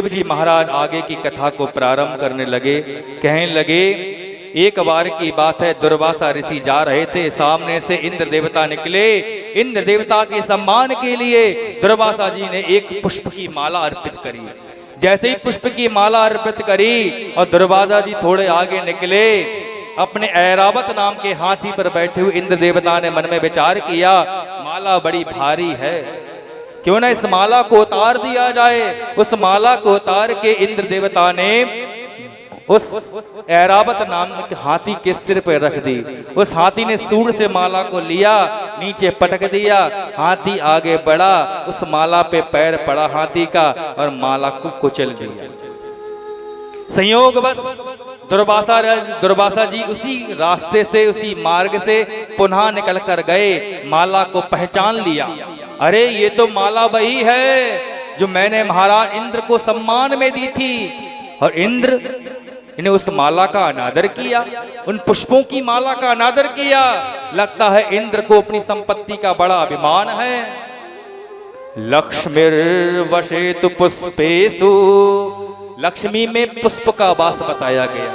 शिव जी महाराज आगे की कथा को प्रारंभ करने लगे। कहने लगे, एक बार की बात है, दुर्वासा ऋषि जा रहे थे, सामने से इंद्र देवता निकले। इंद्र देवता के सम्मान के लिए दुर्वासा जी ने एक पुष्प की माला अर्पित करी। जैसे ही पुष्प की माला अर्पित करी और दुर्वासा जी थोड़े आगे निकले, अपने ऐरावत नाम के हाथी पर बैठे हुए इंद्र देवता ने मन में विचार किया, माला बड़ी भारी है, क्यों ना इस माला को उतार दिया जाए। उस माला को उतार के इंद्र देवता ने उस ऐरावत नाम के हाथी के सिर पर रख दी। उस हाथी ने सूंड से माला को लिया, नीचे पटक दिया, हाथी आगे बढ़ा, उस माला पे पैर पड़ा हाथी का और माला को कुचल दिया। संयोग बस दुर्वासा जी उसी रास्ते से, उसी मार्ग से पुनः निकल कर गए। माला को पहचान लिया, अरे ये तो माला वही है जो मैंने महाराज इंद्र को सम्मान में दी थी। और इंद्र ने उस माला का अनादर किया, उन पुष्पों की माला का अनादर किया। लगता है इंद्र को अपनी संपत्ति का बड़ा अभिमान है। लक्ष्मीर्वशेतु पुष्पेषु, लक्ष्मी में पुष्प का वास बताया गया।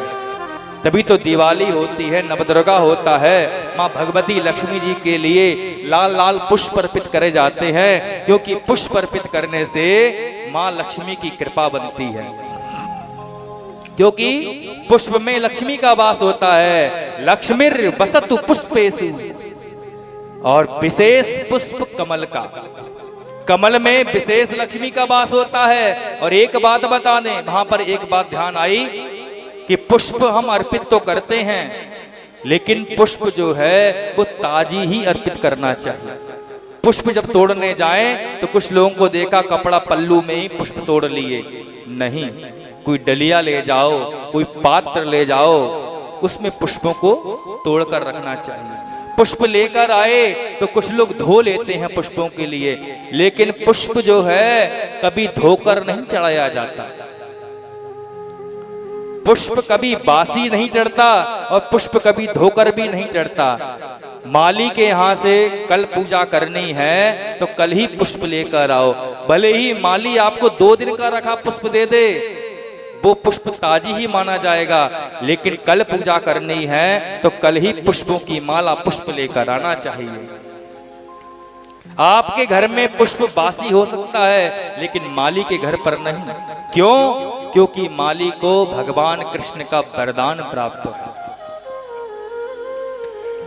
तभी तो दिवाली होती है, नवदुर्गा होता है। माँ भगवती लक्ष्मी जी के लिए लाल लाल पुष्प अर्पित करे जाते हैं, क्योंकि पुष्प अर्पित करने से माँ लक्ष्मी की कृपा बनती है, क्योंकि पुष्प में लक्ष्मी का वास होता है। लक्ष्मीर बसतु पुष्पेषु, और विशेष पुष्प कमल का, कमल में विशेष लक्ष्मी का वास होता है। और एक बात बता दें, वहां पर एक बात ध्यान आई कि पुष्प हम अर्पित तो करते हैं, लेकिन पुष्प जो है वो ताजी ही अर्पित करना चाहिए। पुष्प जब तोड़ने जाएं तो कुछ लोगों को देखा कपड़ा पल्लू में ही पुष्प तोड़ लिए, नहीं, कोई डलिया ले जाओ, कोई पात्र ले जाओ, उसमें पुष्पों को तोड़कर रखना चाहिए। पुष्प लेकर आए तो कुछ लोग धो लेते हैं पुष्पों के लिए, लेकिन पुष्प जो है कभी धोकर नहीं चढ़ाया जाता। पुष्प कभी बासी नहीं चढ़ता और पुष्प कभी धोकर भी नहीं चढ़ता। माली के यहाँ से कल पूजा करनी है तो कल ही पुष्प लेकर आओ, भले ही माली आपको 2 दिन का रखा पुष्प दे दे, वो पुष्प ताजी ही माना जाएगा। लेकिन कल पूजा करनी है तो कल ही पुष्पों की माला पुष्प लेकर आना चाहिए। आपके घर में पुष्प बासी हो सकता है, लेकिन माली के घर पर नहीं। क्यों? क्योंकि माली को भगवान कृष्ण का वरदान प्राप्त है।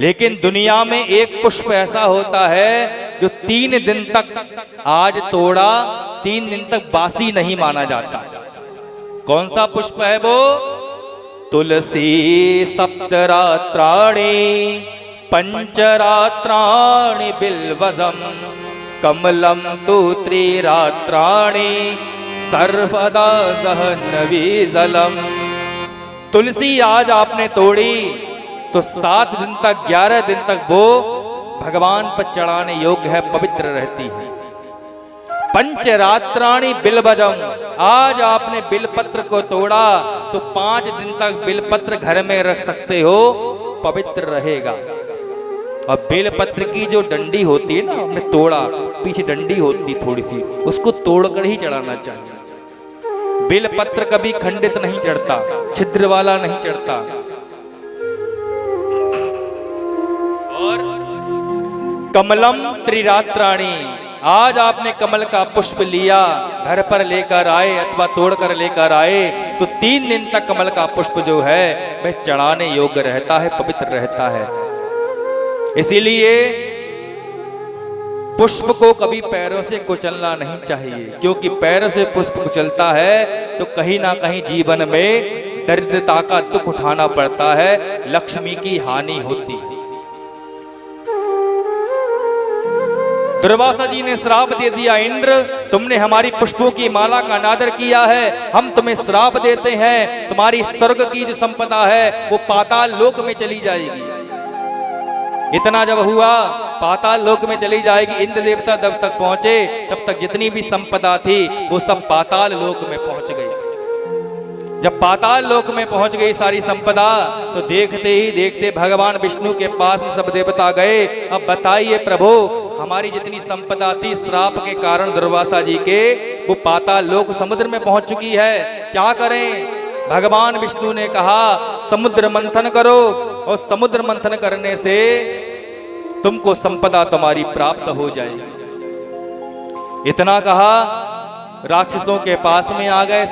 लेकिन दुनिया में एक पुष्प ऐसा होता है जो 3 दिन तक, आज तोड़ा 3 दिन तक बासी नहीं माना जाता। कौन सा पुष्प है वो? तुलसी सप्तरात्राणि पंचरात्राणि बिल्वजम कमलम तु त्रिरात्राणि सर्वदा सहनवीजलम। तुलसी आज आपने तोड़ी तो 7 दिन तक, 11 दिन तक वो भगवान पर चढ़ाने योग्य है, पवित्र रहती है। पंचरात्राणि बिल्वजम, आज आपने बिलपत्र को तोड़ा तो 5 दिन तक बिलपत्र घर में रख सकते हो, पवित्र रहेगा। और बेलपत्र की जो डंडी होती है ना, हमने तोड़ा, पीछे डंडी होती थोड़ी सी, उसको तोड़कर ही चढ़ाना चाहिए। बेलपत्र कभी खंडित नहीं चढ़ता, छिद्र वाला नहीं चढ़ता। और कमलम त्रिरात्राणि, आज आपने कमल का पुष्प लिया, घर पर लेकर आए अथवा तोड़कर लेकर आए तो 3 दिन तक कमल का पुष्प जो है वह चढ़ाने योग्य रहता है, पवित्र रहता है। इसीलिए पुष्प को कभी पैरों से कुचलना नहीं चाहिए, क्योंकि पैरों से पुष्प कुचलता है तो कहीं ना कहीं जीवन में दरिद्रता का दुख उठाना पड़ता है, लक्ष्मी की हानि होती है। दुर्वासा जी ने श्राप दे दिया, इंद्र तुमने हमारी पुष्पों की माला का अनादर किया है, हम तुम्हें श्राप देते हैं, तुम्हारी स्वर्ग की जो संपदा है वो पाताल लोक में चली जाएगी। इतना जब हुआ, पाताल लोक में चली जाएगी। इंद्र देवता जब तक पहुंचे तब तक जितनी भी संपदा थी वो सब पाताल लोक में पहुंच गई। जब पाताल लोक में पहुंच गई सारी संपदा तो देखते ही देखते भगवान विष्णु के पास में सब देवता गए। अब बताइए प्रभु, हमारी जितनी संपदा थी श्राप के कारण दुर्वासा जी के वो पाताल लोक समुद्र में पहुंच चुकी है। क्या करें? भगवान विष्णु ने कहा समुद्र मंथन करो, और समुद्र मंथन करने से तुमको संपदा तुम्हारी प्राप्त हो जाएगी। इतना कहा, राक्षसों के पास में आ गए।